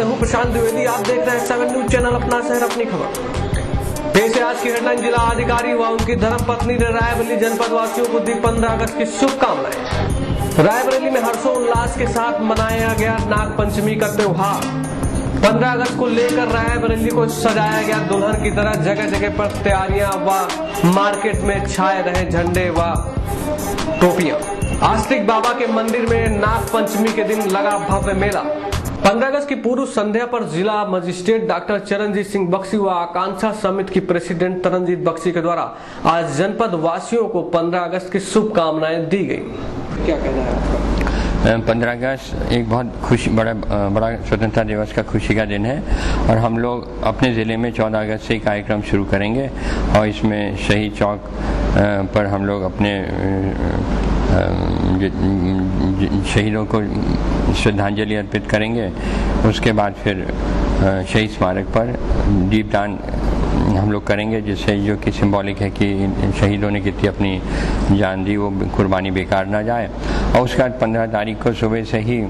मैं हूं प्रशांत द्विवेदी। आप देख रहे हैं 7 न्यूज चैनल, अपना शहर अपनी खबर। पेश है आज की हेडलाइन। जिला अधिकारी व उनकी धर्मपत्नी ने रायबरेली जनपद वासियों को दी 15 अगस्त की शुभकामनाएं। रायबरेली में हर्षोल्लास के साथ मनाया गया नाग पंचमी का त्योहार। 15 अगस्त को लेकर रायबरेली को सजाया गया दुल्हन की तरह। जगह जगह पर तैयारियां व मार्केट में छाए रहे झंडे व टोपियां। आस्तिक बाबा के मंदिर में नाग पंचमी के दिन लगा भव्य मेला। 15 अगस्त की पूर्व संध्या पर जिला मजिस्ट्रेट डॉक्टर चरणजीत सिंह बख्शी व आकांक्षा समिति की प्रेसिडेंट तरनजीत बख्शी के द्वारा आज जनपद वासियों को 15 अगस्त की शुभकामनाएं दी गई। क्या कहना है आपका? 15 अगस्त एक बहुत बड़ा स्वतंत्रता दिवस का खुशी का दिन है और हम लोग अपने ज़िले में 14 अगस्त से कार्यक्रम शुरू करेंगे और इसमें शहीद चौक पर हम लोग अपने शहीदों को श्रद्धांजलि अर्पित करेंगे। उसके बाद फिर शहीद स्मारक पर दीपदान हम लोग करेंगे, जिससे जो कि सिंबॉलिक है कि शहीदों ने कितनी अपनी जान दी, वो कुर्बानी बेकार ना जाए। और उसके बाद 15 तारीख को सुबह से ही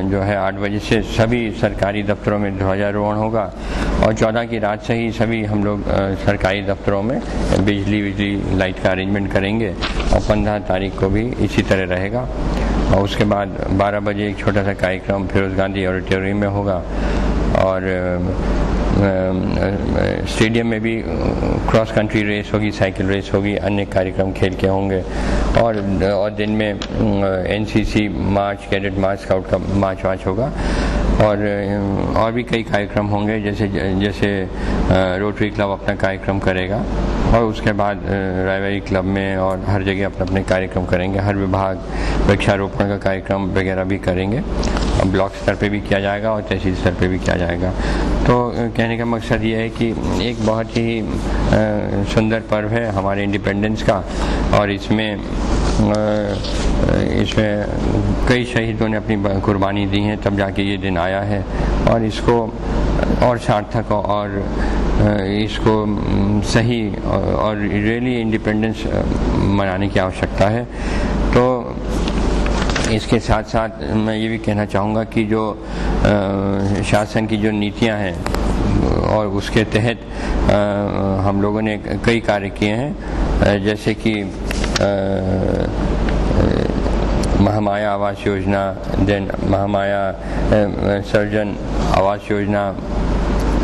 जो है 8 बजे से सभी सरकारी दफ्तरों में ध्वजारोहण होगा और 14 की रात से ही सभी हम लोग सरकारी दफ्तरों में बिजली लाइट का अरेंजमेंट करेंगे और 15 तारीख को भी इसी तरह रहेगा। और उसके बाद 12 बजे एक छोटा सा कार्यक्रम फिरोज गांधी ऑडिटोरियम में होगा और स्टेडियम में भी क्रॉस कंट्री रेस होगी, साइकिल रेस होगी, अन्य कार्यक्रम खेल के होंगे और दिन में एनसीसी मार्च, कैडेट मार्च, स्काउट का मार्च होगा और भी कई कार्यक्रम होंगे, जैसे रोटरी क्लब अपना कार्यक्रम करेगा और उसके बाद रायबरेली क्लब में और हर जगह अपने कार्यक्रम करेंगे। हर विभाग वृक्षारोपण का कार्यक्रम वगैरह भी करेंगे और ब्लॉक स्तर पे भी किया जाएगा और तहसील स्तर पे भी किया जाएगा। तो कहने का मकसद ये है कि एक बहुत ही सुंदर पर्व है हमारे इंडिपेंडेंस का और इसमें कई शहीदों ने अपनी कुर्बानी दी है, तब जाके ये दिन आया है और इसको और सार्थक और इसको सही और रियली इंडिपेंडेंस मनाने की आवश्यकता है। तो इसके साथ साथ मैं ये भी कहना चाहूँगा कि जो शासन की जो नीतियाँ हैं और उसके तहत हम लोगों ने कई कार्य किए हैं, जैसे कि महामाया आवास योजना, देन महामाया सर्जन आवास योजना,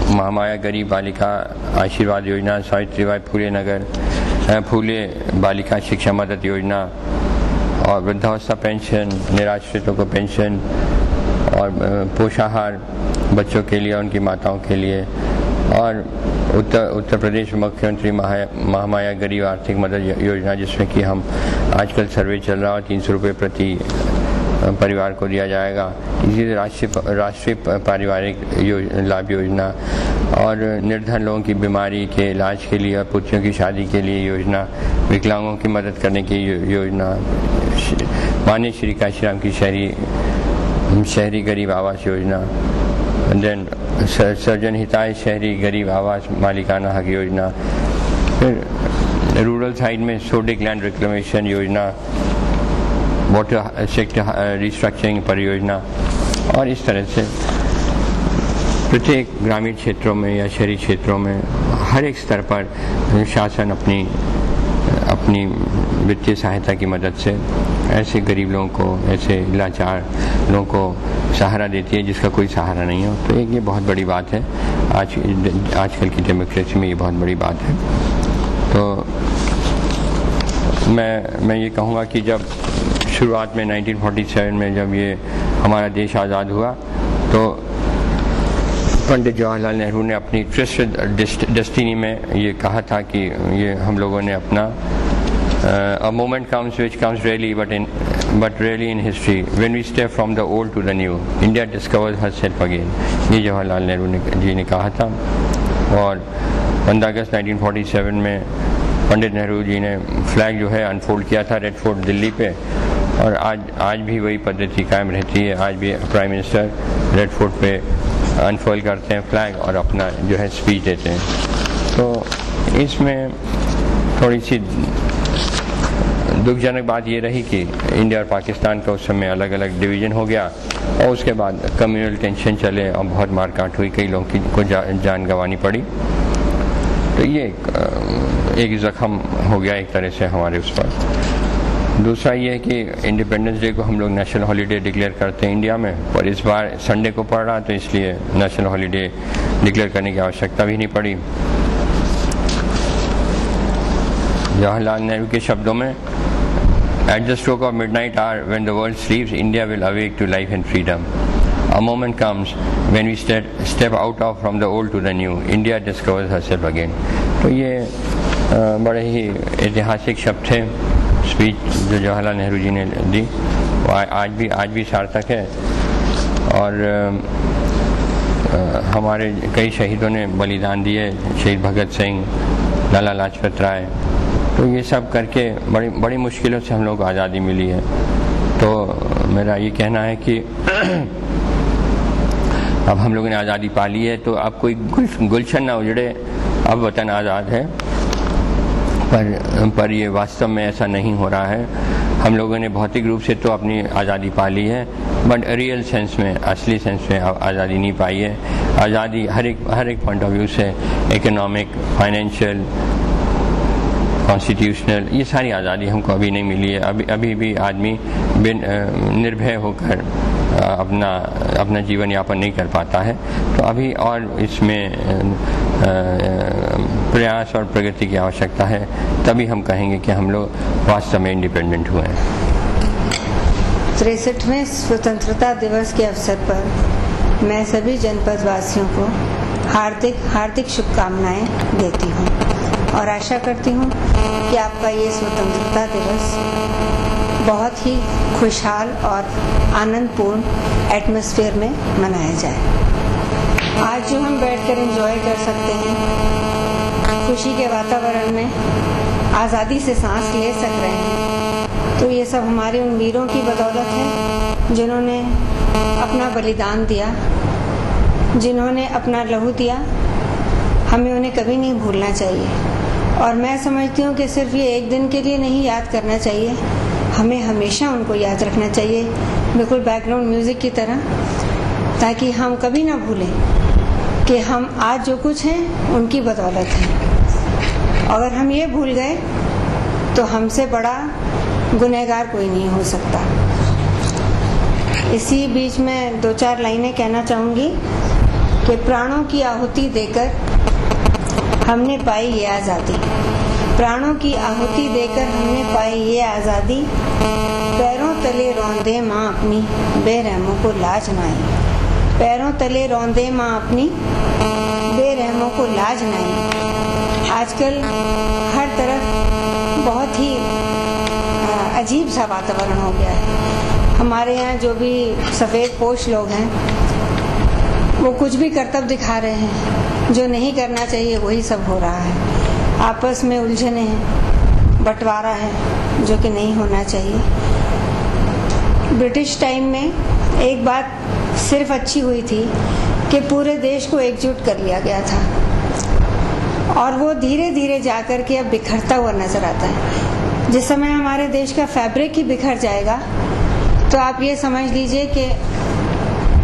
महामाया गरीब बालिका आशीर्वाद योजना, सावित्रीबाई फूले नगर फूले बालिका शिक्षा मदद योजना और वृद्धावस्था पेंशन, निराश्रितों को पेंशन और पोषाहार बच्चों के लिए, उनकी माताओं के लिए और उत्तर प्रदेश मुख्यमंत्री महामाया गरीब आर्थिक मदद योजना, जिसमें कि हम आजकल सर्वे चल रहा है 300 रुपये प्रति परिवार को दिया जाएगा। इसी राष्ट्रीय पारिवारिक लाभ योजना और निर्धन लोगों की बीमारी के इलाज के लिए और पुत्रियों की शादी के लिए योजना, विकलांगों की मदद करने की योजना, माननीय श्री काशीराम की शहरी गरीब आवास योजना, देन सर्जन हिताय शहरी गरीब आवास मालिकाना हक योजना, फिर रूरल साइड में सोडिक लैंड रिक्लेमेशन योजना, वाटर सेक्टर रिस्ट्रक्चरिंग परियोजना और इस तरह से प्रत्येक ग्रामीण क्षेत्रों में या शहरी क्षेत्रों में हर एक स्तर पर शासन अपनी वित्तीय सहायता की मदद से ऐसे गरीब लोगों को, ऐसे लाचार लोगों को सहारा देती है जिसका कोई सहारा नहीं हो। तो ये बहुत बड़ी बात है, आजकल की डेमोक्रेसी में ये बहुत बड़ी बात है। तो मैं ये कहूँगा कि जब शुरुआत में 1947 में जब ये हमारा देश आज़ाद हुआ तो पंडित जवाहरलाल नेहरू ने अपनी ट्विस्टेड डेस्टिनी में ये कहा था कि ये हम लोगों ने अपना a moment comes which comes rarely but rarely in history when we step from the old to the new, India discovers herself again। ये जवाहरलाल नेहरू जी ने कहा था और 15 अगस्त 1947 में पंडित नेहरू जी ने फ्लैग जो है अनफोल्ड किया था रेड फोर्ट दिल्ली पे और आज भी वही पद्धति कायम रहती है। आज भी प्राइम मिनिस्टर रेड फोर्ट पे अनफोल्ड करते हैं फ्लैग और अपना जो है स्पीच देते हैं। तो इसमें थोड़ी सी दुखजनक बात ये रही कि इंडिया और पाकिस्तान का उस समय अलग अलग डिवीज़न हो गया और उसके बाद कम्युनल टेंशन चले और बहुत मारकाट हुई, कई लोगों को जान गंवानी पड़ी। तो ये एक ज़ख्म हो गया एक तरह से हमारे उस पर। दूसरा ये है कि इंडिपेंडेंस डे को हम लोग नेशनल हॉलीडे डिक्लेयर करते हैं इंडिया में, और इस बार संडे को पड़ रहा तो इसलिए नेशनल हॉलीडे डिक्लेयर करने की आवश्यकता भी नहीं पड़ी। जवाहरलाल नेहरू के शब्दों में, at the stroke of midnight hour when the world sleeps India will awake to life and freedom. A moment comes when we step out of from the old to the new. India discovers herself again. तो ये बड़े ही ऐतिहासिक शब्द थे speech जो जवाहरलाल नेहरू जी ने दी, वो आज भी सार्थक है। और हमारे कई शहीदों ने बलिदान दिए, शहीद भगत सिंह, लाला लाजपत राय, तो ये सब करके बड़ी मुश्किलों से हम लोग को आज़ादी मिली है। तो मेरा ये कहना है कि अब हम लोगों ने आज़ादी पा ली है, तो अब कोई गुलशन ना उजड़े, अब वतन आज़ाद है। पर ये वास्तव में ऐसा नहीं हो रहा है। हम लोगों ने भौतिक रूप से तो अपनी आज़ादी पा ली है, बट रियल सेंस में, असली सेंस में आज़ादी नहीं पाई है। आज़ादी हर एक पॉइंट ऑफ व्यू से, इकोनॉमिक, फाइनेंशियल, कॉन्स्टिट्यूशनल, ये सारी आज़ादी हमको अभी नहीं मिली है। अभी भी आदमी निर्भय होकर अपना जीवन यापन नहीं कर पाता है। तो अभी और इसमें प्रयास और प्रगति की आवश्यकता है, तभी हम कहेंगे कि हम लोग वास्तव में इंडिपेंडेंट हुए हैं। 63वें स्वतंत्रता दिवस के अवसर पर मैं सभी जनपद वासियों को हार्दिक शुभकामनाएं देती हूं और आशा करती हूं कि आपका ये स्वतंत्रता दिवस बहुत ही खुशहाल और आनंदपूर्ण एटमॉस्फेयर में मनाया जाए। आज जो हम बैठकर एंजॉय कर सकते हैं, खुशी के वातावरण में आज़ादी से सांस ले सक रहे हैं, तो ये सब हमारे उन वीरों की बदौलत है जिन्होंने अपना बलिदान दिया, जिन्होंने अपना लहू दिया। हमें उन्हें कभी नहीं भूलना चाहिए। और मैं समझती हूँ कि सिर्फ ये एक दिन के लिए नहीं याद करना चाहिए, हमें हमेशा उनको याद रखना चाहिए, बिल्कुल बैकग्राउंड म्यूजिक की तरह, ताकि हम कभी ना भूलें कि हम आज जो कुछ हैं उनकी बदौलत हैं। अगर हम ये भूल गए तो हमसे बड़ा गुनहगार कोई नहीं हो सकता। इसी बीच में 2-4 लाइनें कहना चाहूँगी कि प्राणों की आहुति देकर हमने पाई ये आज़ादी, प्राणों की आहुति देकर हमने पाई ये आज़ादी, पैरों तले रौंदे माँ अपनी बेरहमों को लाज न आई, पैरों तले रौंदे माँ अपनी बेरहमों को लाज न आई। आजकल हर तरफ बहुत ही अजीब सा वातावरण हो गया है। हमारे यहाँ जो भी सफ़ेद पोश लोग हैं वो कुछ भी करतब दिखा रहे हैं, जो नहीं करना चाहिए वही सब हो रहा है। आपस में उलझने हैं, बंटवारा है जो कि नहीं होना चाहिए। ब्रिटिश टाइम में एक बात सिर्फ अच्छी हुई थी कि पूरे देश को एकजुट कर लिया गया था, और वो धीरे धीरे जाकर के अब बिखरता हुआ नजर आता है। जिस समय हमारे देश का फैब्रिक ही बिखर जाएगा तो आप ये समझ लीजिए कि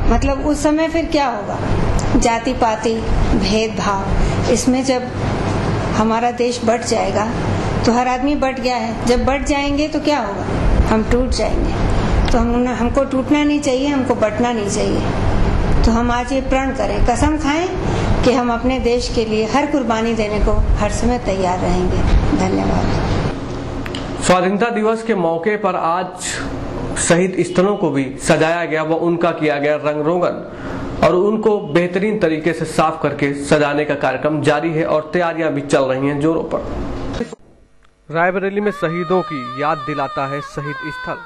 मतलब उस समय फिर क्या होगा, जाति पाति भेदभाव, इसमें जब हमारा देश बट जाएगा तो हर आदमी बट गया है, जब बट जाएंगे तो क्या होगा, हम टूट जाएंगे। तो हमको टूटना नहीं चाहिए, हमको बटना नहीं चाहिए। तो हम आज ये प्रण करें, कसम खाएं कि हम अपने देश के लिए हर कुर्बानी देने को हर समय तैयार रहेंगे। धन्यवाद। स्वाधीनता दिवस के मौके पर आज शहीद स्थलों को भी सजाया गया व उनका किया गया रंग रोगन और उनको बेहतरीन तरीके से साफ करके सजाने का कार्यक्रम जारी है और तैयारियां भी चल रही हैं जोरों पर। रायबरेली में शहीदों की याद दिलाता है शहीद स्थल।